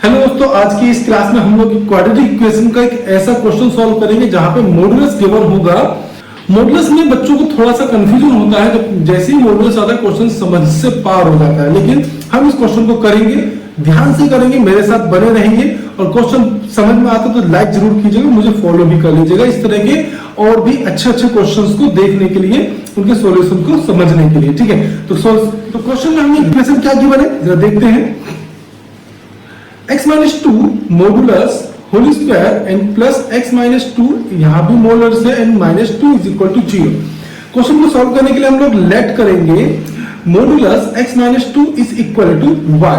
Hello दोस्तों, आज की इस क्लास में हम लोग क्वाड्रेटिक इक्वेशन का एक ऐसा क्वेश्चन सॉल्व करेंगे जहां पे मॉडुलस गिवन होगा। मॉडुलस में बच्चों को थोड़ा सा कंफ्यूजन होता है, जब जैसे ही मॉडुलस आता है क्वेश्चन समझ से पार हो जाता है। लेकिन हम इस क्वेश्चन को करेंगे, ध्यान से करेंगे, मेरे साथ बने रहेंगे और क्वेश्चन समझ में आता तो लाइक जरूर कीजिएगा, मुझे फॉलो भी कर लीजिएगा। इस तरह के और भी अच्छे अच्छे क्वेश्चंस को देखने के लिए, उनके सॉल्यूशन को समझने के लिए, ठीक है। तो क्वेश्चन में हमें इक्वेशन क्या गिवन है जरा देखते हैं। x minus two modulus whole square and plus x minus two, यहां भी मॉडुलस है, and minus two is equal to 0। Question को सॉल्व करने के लिए हम लोग लेट करेंगे modulus x minus two is equal to y,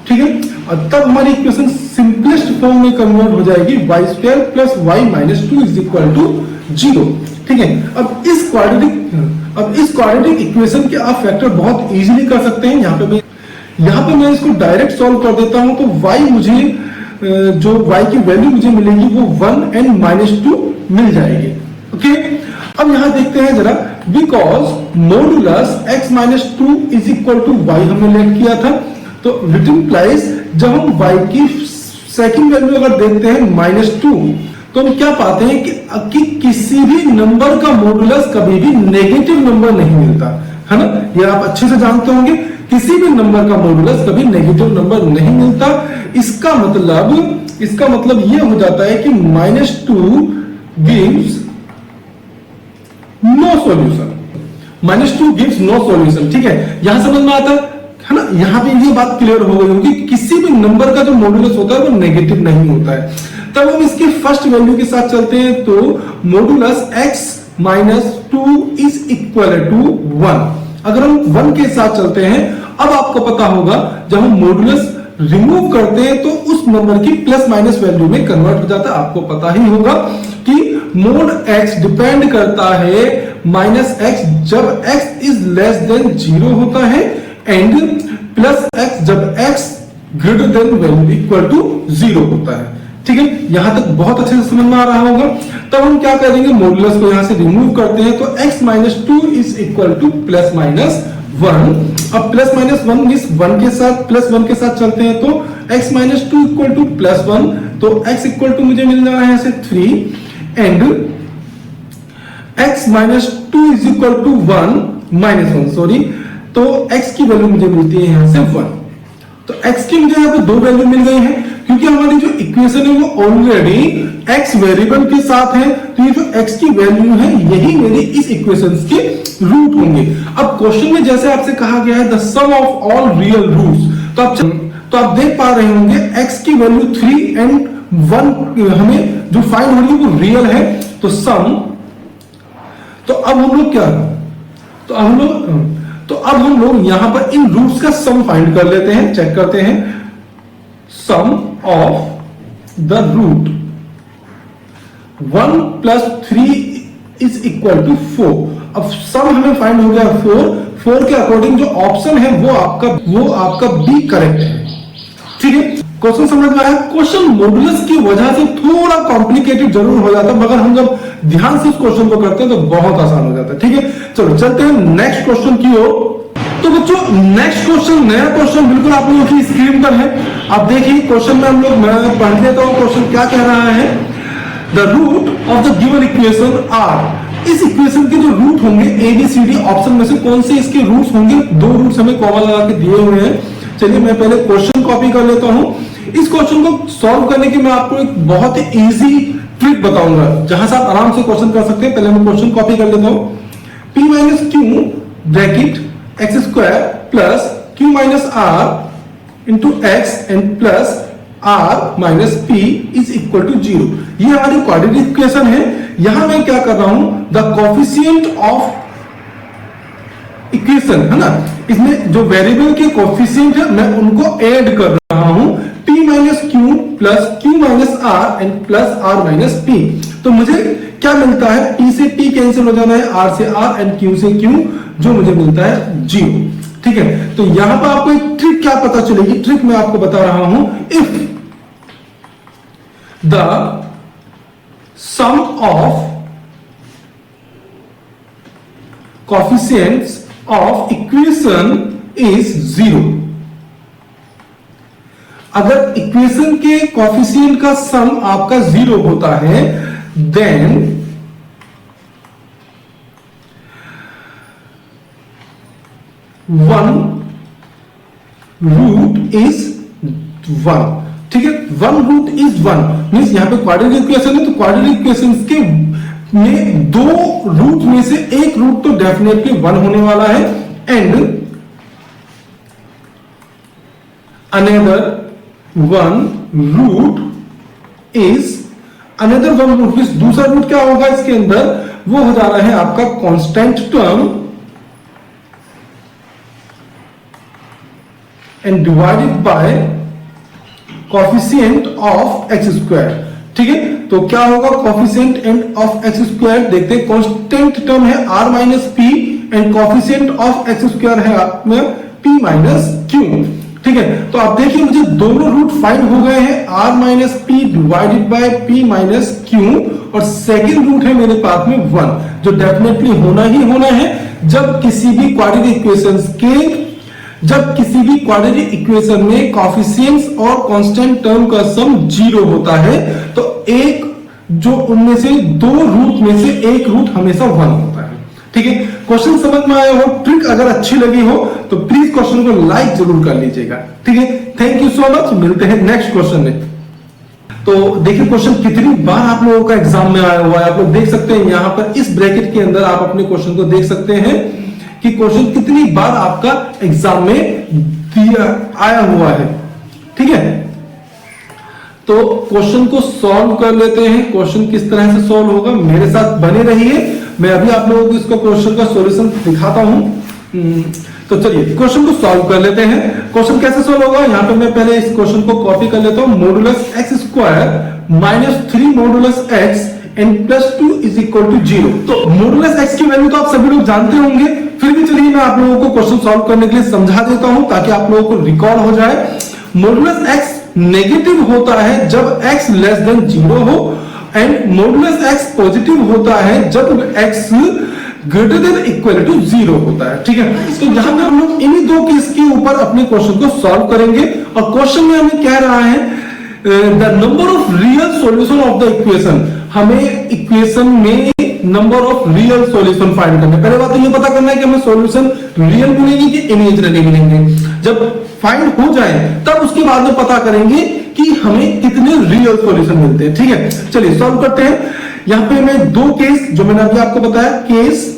ठीक है। और तब हमारी इक्वेशन सिंपलेस्ट फॉर्म में कन्वर्ट हो जाएगी y square plus y minus two is equal to 0, ठीक है। अब इस क्वाड्रेटिक इक्वेशन के आप फैक्टर बहुत इजीली कर सकते हैं। यहाँ पे मैं इसको डायरेक्ट सॉल्व कर देता हूं तो y मुझे जो y की वैल्यू मुझे मिलेगी वो 1 एंड -2 मिल जाएगी, ओके। अब यहाँ देखते हैं जरा, because modulus x minus two is equal to y हमने लेट किया था, तो इट इंप्लाइज जब हम y की सेकंड वैल्यू अगर देखते हैं -2, तो हम क्या पाते हैं कि किसी भी नंबर का मॉडुलस कभी भी नेगेटिव नंबर नहीं मिलता, है ना। ये आप अच्छे से जानते होंगे, किसी भी नंबर का मॉडुलस कभी नेगेटिव नंबर नहीं मिलता। इसका मतलब ये हो जाता है कि -2 gives no solution, -2 gives no solution, ठीक है। यहां समझ में आता है ना। यहां पे ये बात क्लियर हो गई होगी, किसी भी नंबर का जो मॉडुलस होता है वो नेगेटिव नहीं होता है। तब हम इसके फर्स्ट वैल्यू के साथ चलते हैं, तो modulus x minus two is equal to 1। अगर हम 1 के साथ चलते हैं, अब आपको पता होगा जब हम मॉडुलस रिमूव करते हैं तो उस नंबर की प्लस माइनस वैल्यू में कन्वर्ट हो जाता है। आपको पता ही होगा कि मोड x डिपेंड करता है -x जब x इज लेस देन 0 होता है, एंड प्लस x जब x greater than value equal to 0 होता है, ठीक है। यहां तक बहुत अच्छे से समझ में आ रहा होगा। तब हम क्या करेंगे, मॉडुलस को यहां से रिमूव करते हैं, तो x minus two is equal two plus minus 1। अब प्लस माइनस 1 इस 1 के साथ प्लस 1 के साथ चलते हैं, तो x minus two equal two plus 1, तो x इक्वल टू मुझे मिल रहा है 3, and x minus two is equal to 1 sorry, तो x की वैल्यू मुझे मिलती है यहां से 1। तो x की मुझे यहाँ पे दो वैल्यू मिल गई है, क्योंकि हमारी जो इक्वेशन है वो ऑलरेडी x वेरिएबल के साथ है, तो ये जो x की वैल्यू है यही मेरी इस इक्वेशन के रूट होंगे। अब क्वेश्चन में जैसे आपसे कहा गया है the sum of all real roots, तो आप देख पा रहे होंगे x की वैल्यू 3 एंड 1 हमें जो फाइंड हो रही है वो रियल है, तो सम, तो अब हम लोग क्या, तो अब हम लोग यहां पर इन रूट्स का सम फाइंड कर लेते हैं, चेक करते हैं। Sum of the root 1 plus 3 is equal to 4। अब सम हमें फाइंड हो गया 4 के अकॉर्डिंग जो ऑप्शन है वो आपका बी करेक्ट है, ठीक है। क्वेश्चन समझ में आया। क्वेश्चन मॉडुलस की वजह से थोड़ा कॉम्प्लिकेटेड जरूर हो जाता है, मगर हम जब ध्यान से इस क्वेश्चन को करते हैं तो बहुत आसान हो जाता है, ठीक है। चलो चलते हैं नेक्स्ट क्वेश्चन की ओर। तो बच्चों नेक्स्ट क्वेश्चन, नया क्वेश्चन बिल्कुल आप लोगों की स्क्रीन पर है। आप देखिए क्वेश्चन में हम लोग, मैं पढ़ लेता हूं क्वेश्चन क्या कह रहा है। The root of the given equation are, इस इक्वेशन के जो रूट होंगे ABCD ऑप्शन में से कौन से इसके रूट्स होंगे। दो रूट्स हमें कॉमन लगा के दिए हुए हैं। चलिए मैं पहले क्वेश्चन कॉपी कर लेता हूं। इस क्वेश्चन को सॉल्व करने की मैं आपको एक बहुत ही इजी ट्रिक बताऊंगा जहां से आप आराम से क्वेश्चन कर सकते हैं। पहले मैं क्वेश्चन कॉपी कर लेता हूं। P minus Q bracket x square plus q minus r into X and plus r minus p is equal to 0। ये हमारी क्वाड्रेटिक इक्वेशन है। यहां मैं क्या कर रहा हूं, द कोफिशिएंट ऑफ इक्वेशन, है ना, इसमें जो वेरिएबल के कोफिशिएंट है मैं उनको ऐड कर रहा हूं। p minus Q plus q minus r and plus r minus p, तो मुझे क्या मिलता है, p से p कैंसिल हो जाना है, r से r एंड q से q, जो मुझे मिलता है 0, ठीक है। तो यहां पर आपको एक ट्रिक क्या पता चलेगी, ट्रिक मैं आपको बता रहा हूं। If the sum of coefficients of equation is 0, अगर इक्वेशन के कॉफिशिएंट का सम आपका 0 होता है, देन वन रूट इज 1, ठीक है। वन रूट इज 1 मीन्स यहां पे क्वाड्रेटिक इक्वेशन है, तो क्वाड्रेटिक इक्वेशन के में दो रूट में से एक रूट तो डेफिनेटली 1 होने वाला है, and another one root is another one root means दूसरा रूट क्या होगा इसके अंदर, वो हो जा रहा है आपका constant term and divided by coefficient of x square, ठीक है। तो क्या होगा coefficient end of x square, देखते हैं कांस्टेंट टर्म है r minus P and coefficient of x square है आप में p माइनस क्यू, ठीक है। तो आप देखिए मुझे दोनों रूट फाइंड हो गए हैं, r minus P divided by p minus Q, और सेकेंड रूट है मेरे पास में 1, जो डेफिनेटली होना ही होना है जब किसी भी क्वाड्रेटिक इक्वेशन में कोफिशिएंट्स और कांस्टेंट टर्म का सम 0 होता है, तो एक जो उनमें से दो रूट में से एक रूट हमेशा 1 होता है, ठीक है। क्वेश्चन समझ में आया हो, ट्रिक अगर अच्छी लगी हो तो प्लीज क्वेश्चन को लाइक जरूर कर लीजिएगा, ठीक है। थैंक यू सो मच, मिलते हैं नेक्स्ट क्वेश्चन में। तो देखिए क्वेश्चन कितनी बार आप लोगों का एग्जाम में आया हुआ है, आप लोग देख सकते हैं यहां पर इस ब्रैकेट के अंदर आप अपने क्वेश्चन को देख सकते हैं कि क्वेश्चन कितनी बार आपका एग्जाम में आया हुआ है, ठीक है। तो क्वेश्चन को सॉल्व कर लेते हैं। क्वेश्चन किस तरह से सॉल्व होगा, मेरे साथ बने रहिए, मैं अभी आप लोगों को इसका क्वेश्चन का सॉल्यूशन दिखाता हूं। तो चलिए क्वेश्चन को सॉल्व कर लेते हैं। क्वेश्चन कैसे सॉल्व होगा, यहां पे मैं पहले इस क्वेश्चन को कॉपी कर लेता हूं। Modulus X square minus 3 modulus X and plus 2 is equal to 0। तो मॉडुलस एक्स की वैल्यू तो आप सभी लोग जानते होंगे, फिर भी चलिए मैं आप लोगों को क्वेश्चन सॉल्व करने के लिए समझा देता हूं ताकि आप लोगों को रिकॉल हो जाए। मॉडुलस एक्स नेगेटिव होता है जब x लेस देन 0 हो, एंड मॉडुलस x पॉजिटिव होता है जब x greater than equal to 0 होता है, ठीक है। तो यहां पे हम लोग इन्हीं दो केस के ऊपर अपने क्वेश्चन को सॉल्व करेंगे, और क्वेश्चन में हमें कह रहा है the number of real solution of the equation, हमें इक्वेशन में number of real solution find करना है। पहले बात तो ये पता करना है कि हमें सॉल्यूशन रियल मिलेंगे कि इमेजिनरी मिलेंगे। जब फाइंड हो जाए तब उसके बाद में पता करेंगे कि हमें कितने रियल सॉल्यूशन मिलते हैं, ठीक है। चलिए सॉल्व करते हैं। यहां पे मैं दो केस जो मैंने अभी आपको बताया, केस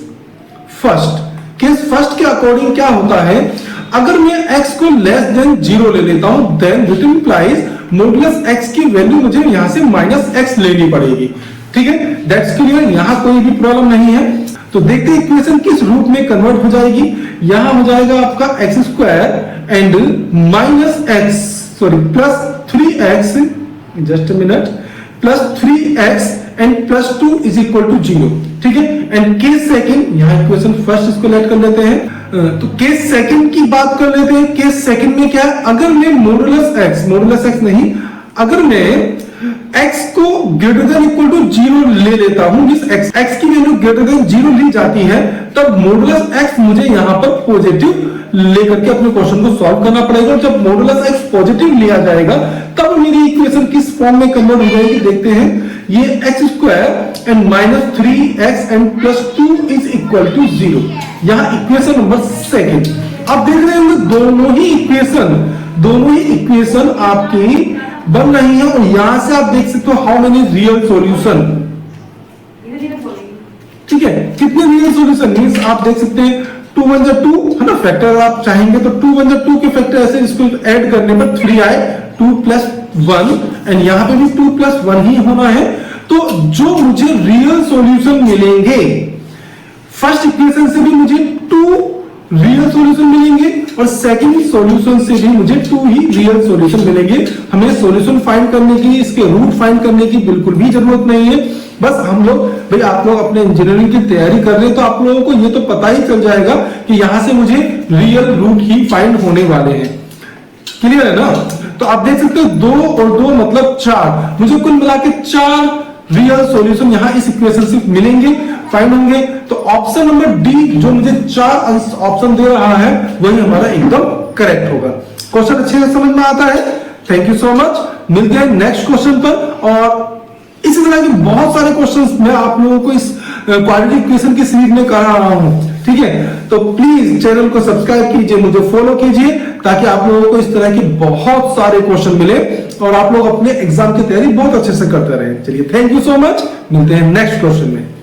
फर्स्ट के अकॉर्डिंग क्या होता है, अगर मैं x को लेस देन 0 ले लेता हूं, then it implies modulus x की वैल्यू मुझे यहां से माइनस x लेनी पड़ेगी, ठीक है। दैट्स क्लियर, यहां कोई भी प्रॉब्लम नहीं है। तो देखते हैं इक्वेशन किस रूप में कन्वर्ट हो जाएगी। यहां हो जाएगा आपका X square and minus X plus 3x, just a minute, plus 3x and plus 2 is equal to 0, ठीक है। एंड केस सेकंड, यहां इक्वेशन फर्स्ट इसको लेट कर लेते हैं, तो केस सेकंड की बात कर लेते हैं। केस सेकंड में क्या है, अगर मैं मॉडुलस एक्स नहीं, अगर मैं x को ग्रेटर देन इक्वल टू 0 ले लेता हूं, जिस x की वैल्यू ग्रेटर देन 0 ली जाती है, तब मॉडुलस x मुझे यहां पर पॉजिटिव लेकर के अपने क्वेश्चन को सॉल्व करना पड़ेगा। जब मॉडुलस x पॉजिटिव लिया जाएगा तब मेरी इक्वेशन किस फॉर्म में कन्वर्ट हो जाएगी, देखते हैं। ये X square and minus 3x and plus 2 is equal to 0, यहां इक्वेशन नंबर सेकंड। अब देख रहे होंगे दोनों ही इक्वेशन आपकी बन रही है, और यहां से आप देख सकते हो हाउ मेनी रियल सॉल्यूशन, ठीक है। कितने रियल सॉल्यूशन मींस आप देख सकते हैं 2 1 2 है ना, फैक्टर आप चाहेंगे तो 2 1 2 के फैक्टर ऐसे इसको ऐड करने पर 3 आए, 2 प्लस 1, एंड यहां पे भी 2 प्लस 1 ही होना है। तो जो मुझे रियल सॉल्यूशन मिलेंगे, फर्स्ट इक्वेशन से भी मुझे 2 रियल सॉल्यूशन मिलेंगे, और सेकंड सॉल्यूशन से भी मुझे 2 ही रियल सॉल्यूशन मिलेंगे। हमें सॉल्यूशन फाइंड करने की, इसके रूट फाइंड करने की बिल्कुल भी जरूरत नहीं है। बस हम लोग, भाई आप लोग अपने इंजीनियरिंग की तैयारी कर रहे हैं तो आप लोगों को ये तो पता ही चल जाएगा कि यहां से मुझे रियल रूट ही फाइंड होने वाले हैं। क्लियर है ना। तो आप देख सकते हो 2 और 2 मतलब 4, मुझे कुल मिला के 4 रियल सॉल्यूशन यहां इस इक्वेशन से मिलेंगे, फाइंड होंगे। तो ऑप्शन नंबर डी जो मुझे 4 ऑप्शन दे रहा है वही हमारा एकदम करेक्ट होगा। क्वेश्चन अच्छे से समझ में आता है। Thank you so much. मिलते हैं नेक्स्ट क्वेश्चन पर, और इसी तरह के बहुत सारे क्वेश्चंस मैं आप लोगों को इस क्वाड्रेटिक इक्वेशन की सीरीज में करा रहा हूं, ठीक है। तो प्लीज चैनल को सब्सक्राइब कीजिए, मुझे फॉलो कीजिए, ताकि आप लोगों को इस तरह के बहुत सारे क्वेश्चन मिले और आप लोग अपने एग्जाम की तैयारी बहुत अच्छे से करते रहे। चलिए, थैंक यू सो मच। मिलते हैं नेक्स्ट क्वेश्चन में।